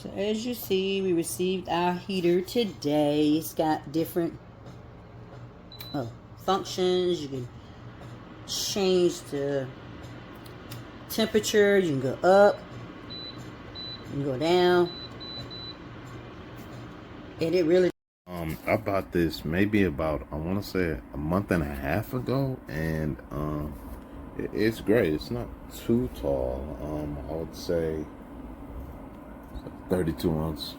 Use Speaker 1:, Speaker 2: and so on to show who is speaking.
Speaker 1: So as you see, we received our heater today. It's got different functions. You can change the temperature. You can go up, you can go down, and it really
Speaker 2: I bought this maybe about, I want to say, a month and a half ago, and it's great. It's not too tall. I would say 32 ounce